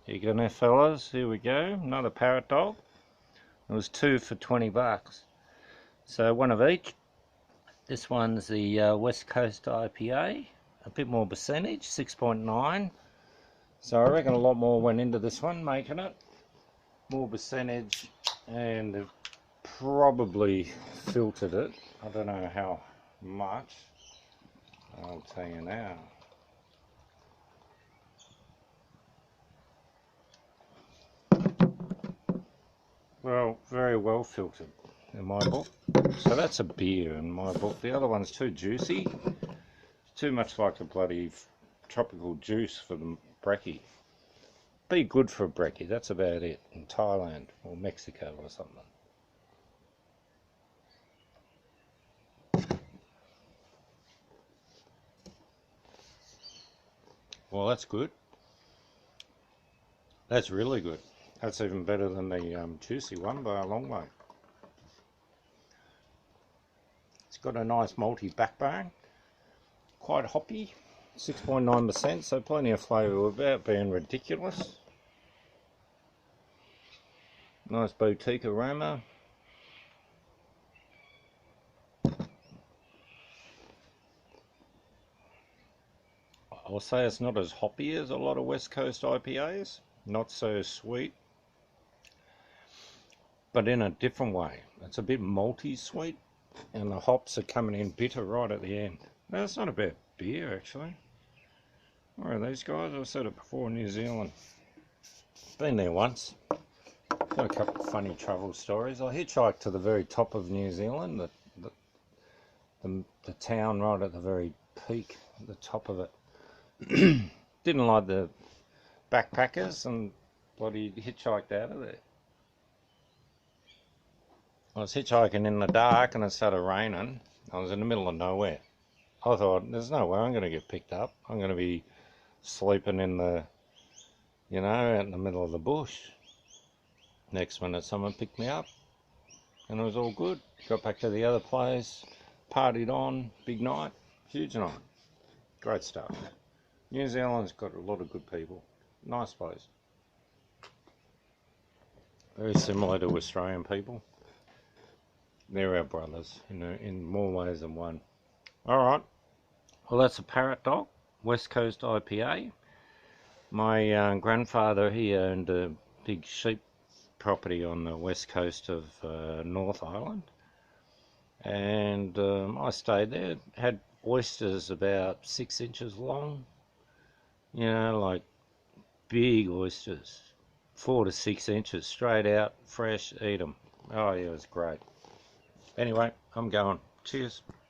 You got enough, fellas? Here we go. Another Parrot dog. It was 2 for 20 bucks. So one of each. This one's the West Coast IPA. A bit more percentage, 6.9. So I reckon a lot more went into this one, making it. More percentage, and they've probably filtered it. I don't know how much. I'll tell you now. Well, very well filtered in my book. So that's a beer in my book. The other one's too juicy. Too much like a bloody tropical juice for the brekkie. Be good for a brekkie, that's about it. In Thailand or Mexico or something. Well, that's good. That's really good. That's even better than the juicy one by a long way. It's got a nice malty backbone. Quite hoppy. 6.9%, so plenty of flavour without being ridiculous. Nice boutique aroma. I'll say it's not as hoppy as a lot of West Coast IPAs. Not so sweet. But in a different way. It's a bit malty sweet. And the hops are coming in bitter right at the end. No, it's not a bad beer actually. Where are these guys? I've said it before, New Zealand. Been there once. Got a couple of funny travel stories. I hitchhiked to the very top of New Zealand, the town right at the very peak, the top of it. Didn't like the backpackers and bloody hitchhiked out of there. I was hitchhiking in the dark and it started raining. I was in the middle of nowhere. I thought, there's no way I'm going to get picked up. I'm going to be sleeping in the, you know, out in the middle of the bush. Next minute someone picked me up and it was all good. Got back to the other place, partied on, big night, huge night. Great stuff. New Zealand's got a lot of good people. Nice place. Very similar to Australian people. They're our brothers, you know, in more ways than one. Alright, well that's a Parrot dog, West Coast IPA. My grandfather, he owned a big sheep property on the west coast of North Island. And I stayed there, had oysters about 6 inches long. You know, like big oysters, 4 to 6 inches, straight out, fresh, eat them. Oh yeah, it was great. Anyway, I'm going. Cheers.